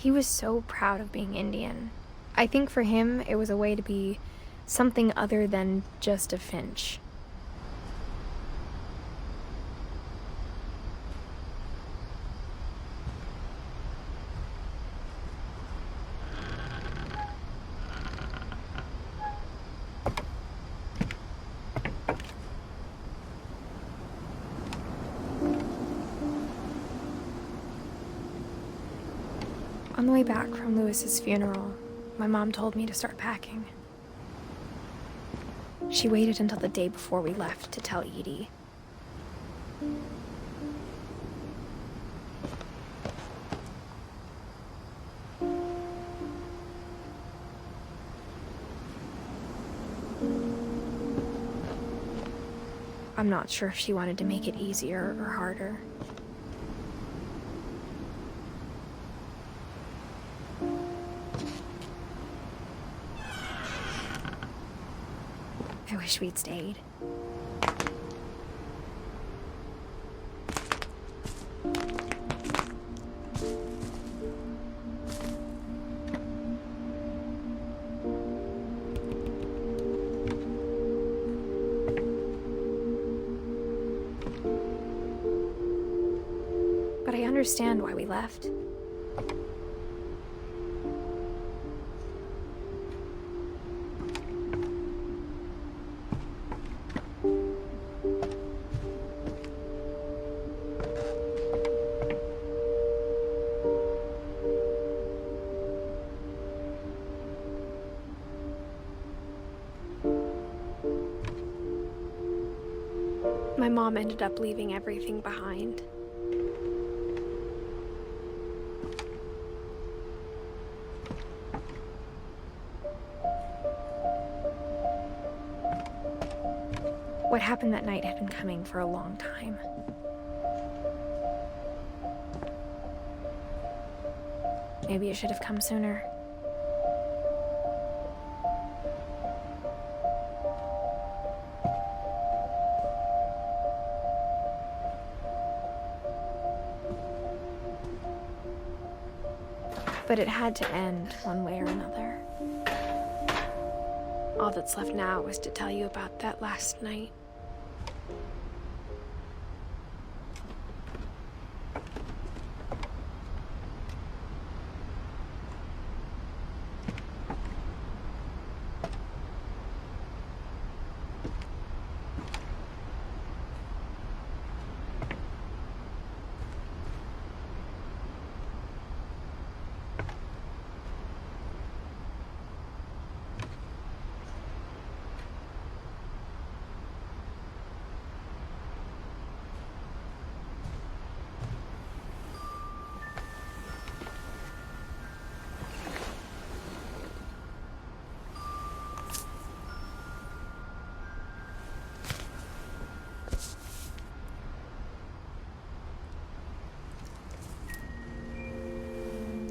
He was so proud of being Indian. I think for him, it was a way to be something other than just a Finch. On the way back from Lewis's funeral, my mom told me to start packing. She waited until the day before we left to tell Edie. I'm not sure if she wanted to make it easier or harder. I wish we'd stayed. But I understand why we left. My mom ended up leaving everything behind. What happened that night had been coming for a long time. Maybe it should have come sooner. But it had to end one way or another. All that's left now is to tell you about that last night.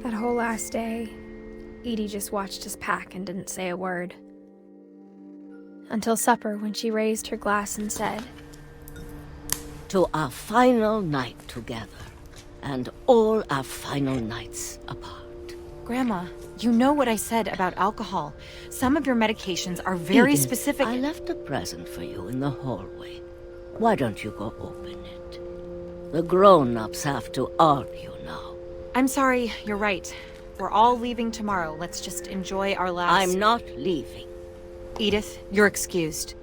That whole last day, Edie just watched us pack and didn't say a word. Until supper, when she raised her glass and said, "To our final night together, and all our final nights apart." Grandma, you know what I said about alcohol. Some of your medications are very Edith, specific. I left a present for you in the hallway. Why don't you go open it? The grown-ups have to argue now. I'm sorry, you're right. We're all leaving tomorrow. Let's just enjoy our last... I'm not leaving. Edith, you're excused.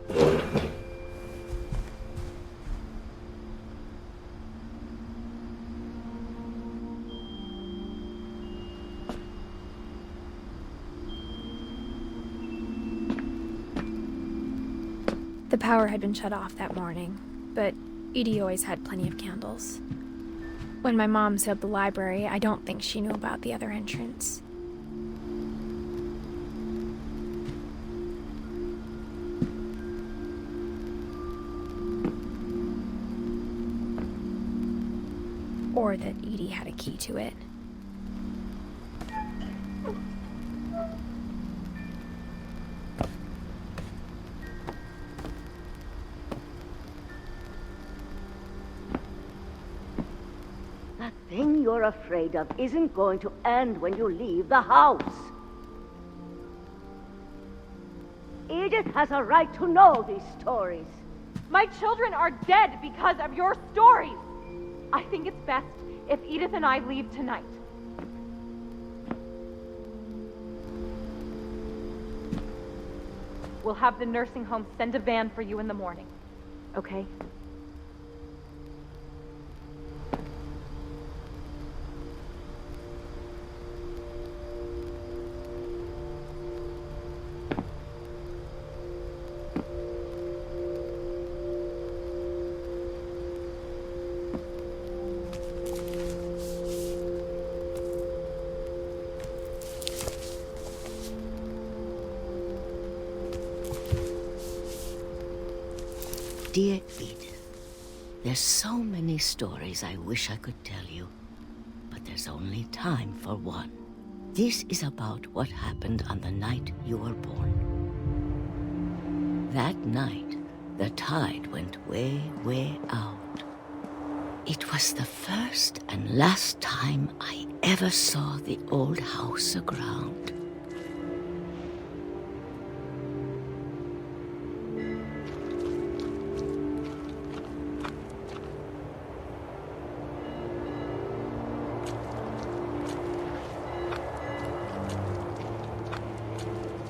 the power had been shut off that morning, but Edie always had plenty of candles. When my mom sealed the library, I don't think she knew about the other entrance. Or that Edie had a key to it. That thing thing you're afraid of isn't going to end when you leave the house. Edith has a right to know these stories. My children are dead because of your stories. I think it's best if Edith and I leave tonight. We'll have the nursing home send a van for you in the morning, okay? Dear Edith, there's so many stories I wish I could tell you, but there's only time for one. This is about what happened on the night you were born. That night, the tide went way, way out. It was the first and last time I ever saw the old house aground.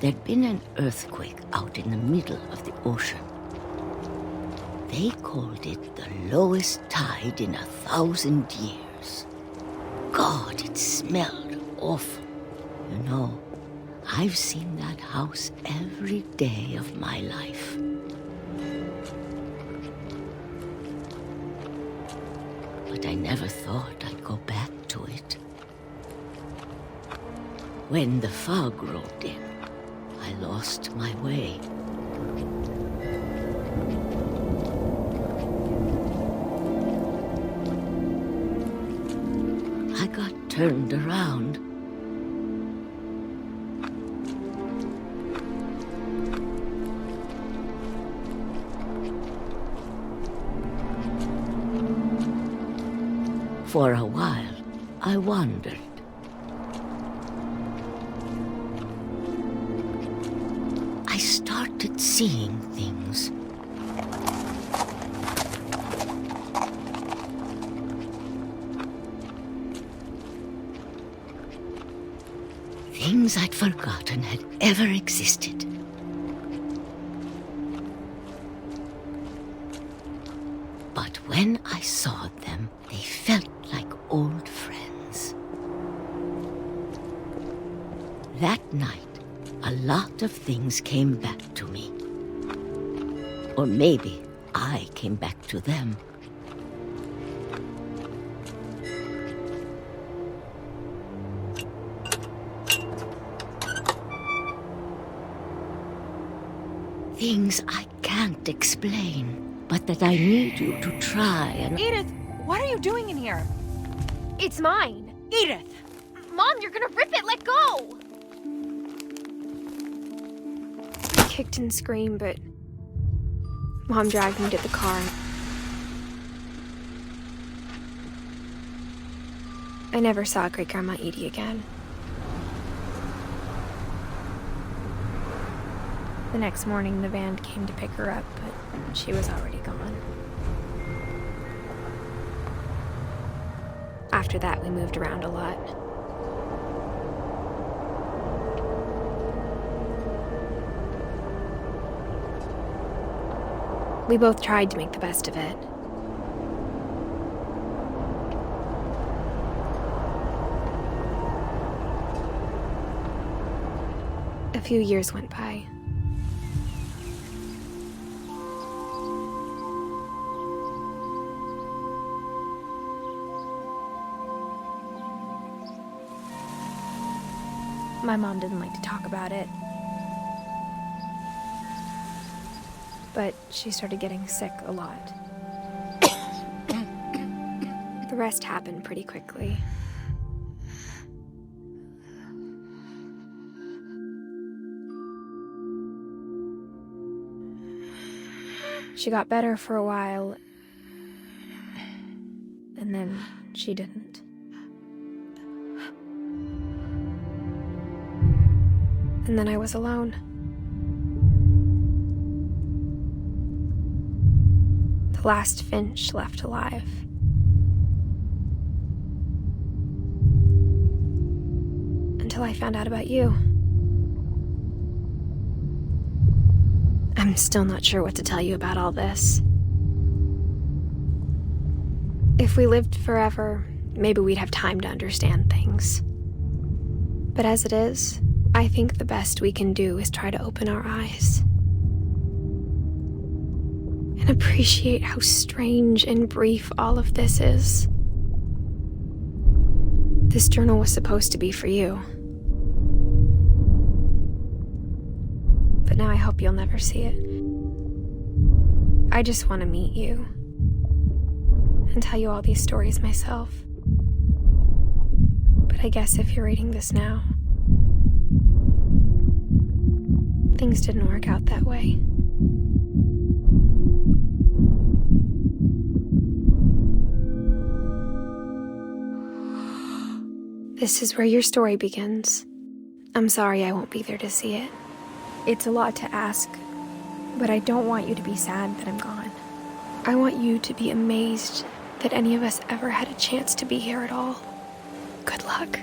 There'd been an earthquake out in the middle of the ocean. They called it the lowest tide in 1,000 years. God, it smelled awful. You know, I've seen that house every day of my life. But I never thought I'd go back to it. When the fog rolled in, I lost my way. I got turned around. For a while, I wandered. I started seeing things. Things I'd forgotten had ever existed. But when I saw them, they felt like old friends. That night, a lot of things came back to me. Or maybe I came back to them. Things I can't explain, but that I need you to try and... Edith, what are you doing in here? It's mine. Edith! Mom, you're gonna rip it! Let go! I kicked and screamed, but Mom dragged me to the car. I never saw Great-Grandma Edie again. The next morning, the van came to pick her up, but she was already gone. After that, we moved around a lot. We both tried to make the best of it. A few years went by. My mom didn't like to talk about it. But she started getting sick a lot. The rest happened pretty quickly. She got better for a while, and then she didn't. And then I was alone. The last Finch left alive. Until I found out about you. I'm still not sure what to tell you about all this. If we lived forever, maybe we'd have time to understand things. But as it is, I think the best we can do is try to open our eyes. And appreciate how strange and brief all of this is. This journal was supposed to be for you. But now I hope you'll never see it. I just want to meet you and tell you all these stories myself. But I guess if you're reading this now, things didn't work out that way. This is where your story begins. I'm sorry I won't be there to see it. It's a lot to ask, but I don't want you to be sad that I'm gone. I want you to be amazed that any of us ever had a chance to be here at all. Good luck.